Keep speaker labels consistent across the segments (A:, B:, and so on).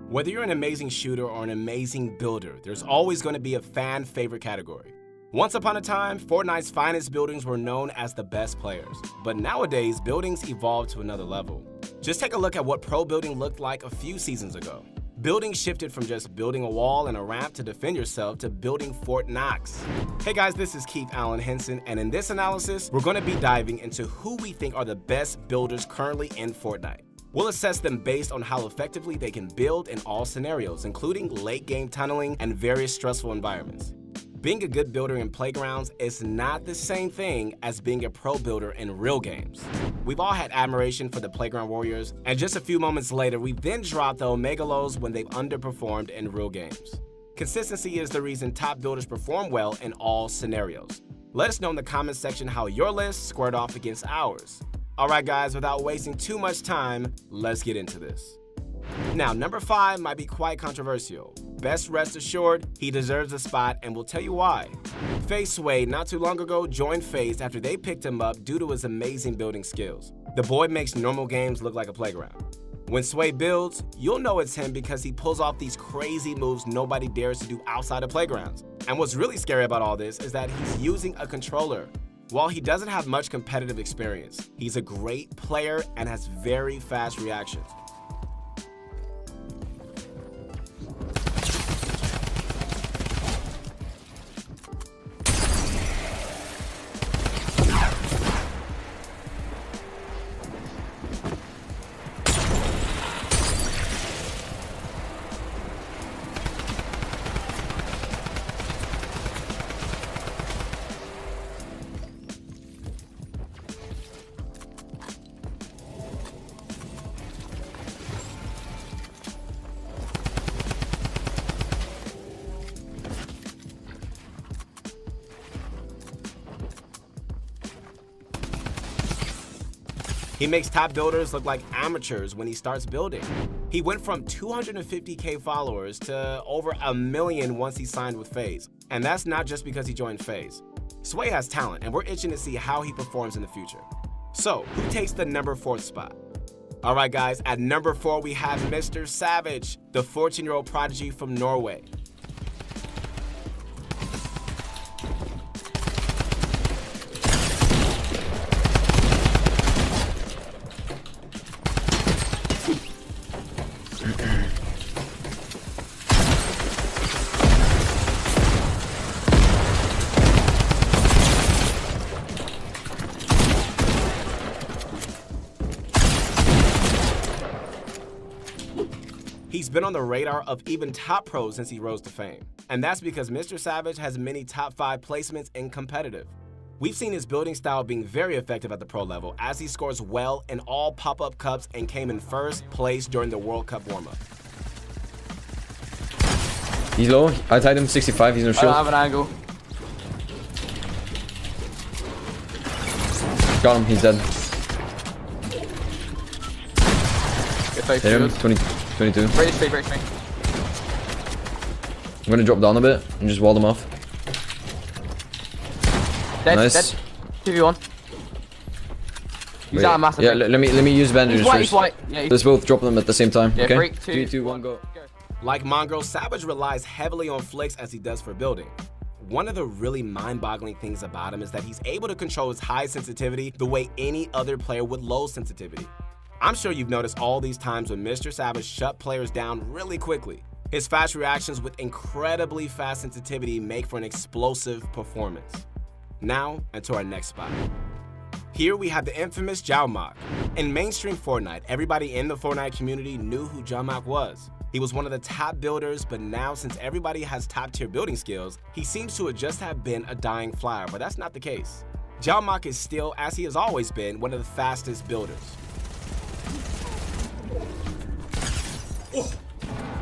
A: Whether you're an amazing shooter or an amazing builder, there's always going to be a fan favorite category. Once upon a time, Fortnite's finest buildings were known as the best players. But nowadays, buildings evolved to another level. Just take a look at what pro building looked like a few seasons ago. Building shifted from just building a wall and a ramp to defend yourself to building Fort Knox. Hey guys, this is Keith Allen Henson, and in this analysis, we're going to be diving into who we think are the best builders currently in Fortnite. We'll assess them based on how effectively they can build in all scenarios, including late-game tunneling and various stressful environments. Being a good builder in playgrounds is not the same thing as being a pro builder in real games. We've all had admiration for the playground warriors, and just a few moments later, we then drop the omega lows when they've underperformed in real games. Consistency is the reason top builders perform well in all scenarios. Let us know in the comments section how your list squared off against ours. Alright guys, without wasting too much time, let's get into this. Now, number 5 might be quite controversial. Best rest assured, he deserves a spot, and we'll tell you why. FaZe Sway not too long ago joined FaZe after they picked him up due to his amazing building skills. The boy makes normal games look like a playground. When Sway builds, you'll know it's him because he pulls off these crazy moves nobody dares to do outside of playgrounds. And what's really scary about all this is that he's using a controller. While he doesn't have much competitive experience, he's a great player and has very fast reactions. He makes top builders look like amateurs when he starts building. He went from 250k followers to over 1 million once he signed with FaZe. And that's not just because he joined FaZe. Sway has talent, and we're itching to see how he performs in the future. So, who takes the number 4 spot? Alright guys, at number 4 we have Mr. Savage, the 14-year-old prodigy from Norway. He's been on the radar of even top pros since he rose to fame. And that's because Mr. Savage has many top 5 placements in competitive. We've seen his building style being very effective at the pro level as he scores well in all pop-up cups and came in first place during the World Cup warm-up.
B: He's low. I tied him 65. He's no shield.
C: I don't have an angle.
B: Got him. He's dead.
C: Hit
B: him. 22.
C: Raise me.
B: I'm gonna drop down a bit and just wall them off.
C: Dead,
B: Nice.
C: dead. 2v1. Use that massive.
B: Yeah, let me use bandages
C: He's
B: first.
C: white. Yeah,
B: Let's both drop them at the same time.
C: Yeah,
B: Okay.
C: 3,
B: 2, 1, go.
A: Like Mongrel, Savage relies heavily on flicks as he does for building. One of the really mind-boggling things about him is that he's able to control his high sensitivity the way any other player would low sensitivity. I'm sure you've noticed all these times when Mr. Savage shut players down really quickly. His fast reactions with incredibly fast sensitivity make for an explosive performance. Now, into our next spot. Here we have the infamous Xiaomok. In mainstream Fortnite, everybody in the Fortnite community knew who Xiaomok was. He was one of the top builders, but now since everybody has top-tier building skills, he seems to just have been a dying flyer, but that's not the case. Xiaomok is still, as he has always been, one of the fastest builders.
D: Oh.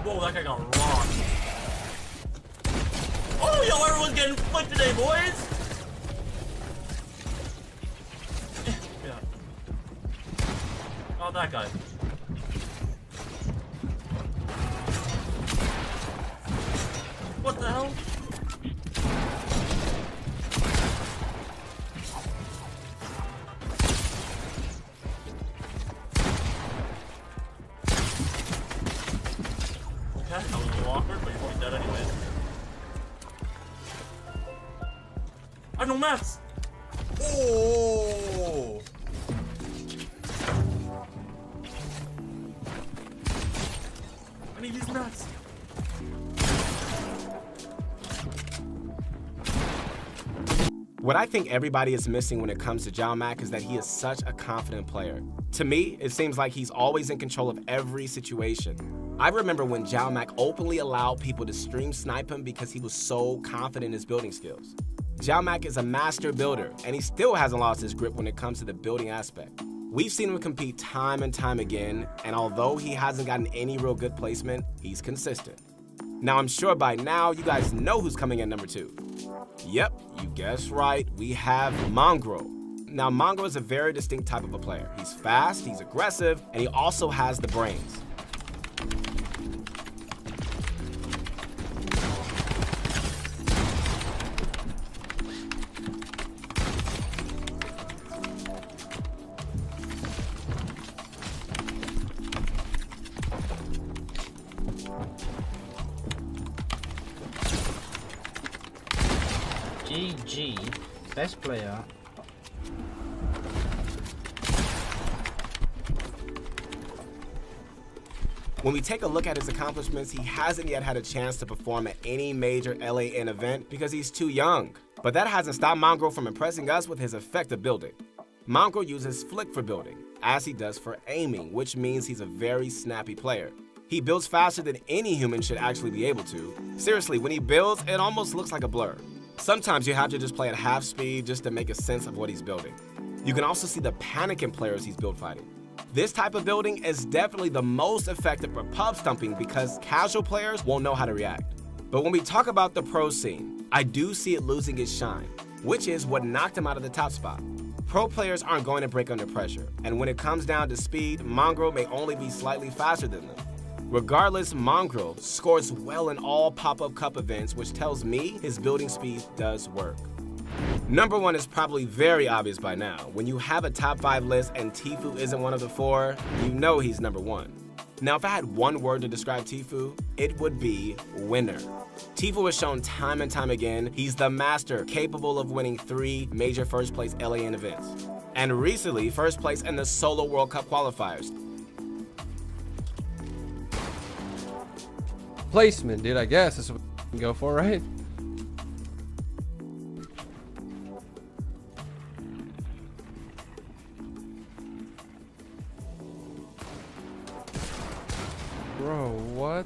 D: Whoa, that guy got rocked. Oh, yo, everyone's getting flipped today, boys. Yeah. Oh, that guy. What the hell? that. That was a little awkward, but you're probably dead anyway. I have no mats! Oh! I need these mats.
A: What I think everybody is missing when it comes to Jao Mac is that he is such a confident player. To me, it seems like he's always in control of every situation. I remember when Jao Mac openly allowed people to stream snipe him because he was so confident in his building skills. Jao Mac is a master builder, and he still hasn't lost his grip when it comes to the building aspect. We've seen him compete time and time again, and although he hasn't gotten any real good placement, he's consistent. Now, I'm sure by now you guys know who's coming in number 2. Yep, you guessed right, we have Mongrel. Now, Mongrel is a very distinct type of a player. He's fast, he's aggressive, and he also has the brains.
E: GG, best player.
A: When we take a look at his accomplishments, he hasn't yet had a chance to perform at any major LAN event because he's too young. But that hasn't stopped Mongrel from impressing us with his effective building. Mongrel uses flick for building, as he does for aiming, which means he's a very snappy player. He builds faster than any human should actually be able to. Seriously, when he builds, it almost looks like a blur. Sometimes you have to just play at half speed just to make a sense of what he's building. You can also see the panic in players he's build fighting. This type of building is definitely the most effective for pub stumping because casual players won't know how to react. But when we talk about the pro scene, I do see it losing its shine, which is what knocked him out of the top spot. Pro players aren't going to break under pressure, and when it comes down to speed, Mongrel may only be slightly faster than them. Regardless, Mongrel scores well in all pop-up cup events, which tells me his building speed does work. Number 1 is probably very obvious by now. When you have a top 5 list and Tfue isn't one of the 4, you know he's number 1. Now, if I had one word to describe Tfue, it would be winner. Tfue has shown time and time again he's the master capable of winning 3 major first place LAN events. And recently, first place in the Solo World Cup qualifiers.
F: Placement, dude, I guess that's what we can go for, right? Bro, what?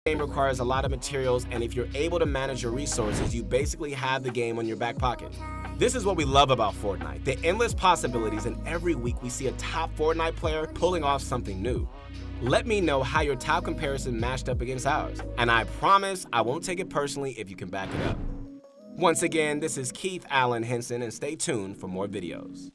A: Game requires a lot of materials, and if you're able to manage your resources, you basically have the game on your back pocket. This is what we love about Fortnite, the endless possibilities, and every week we see a top Fortnite player pulling off something new. Let me know how your top comparison matched up against ours, and I promise I won't take it personally if you can back it up. Once again, this is Keith Allen Henson, and stay tuned for more videos.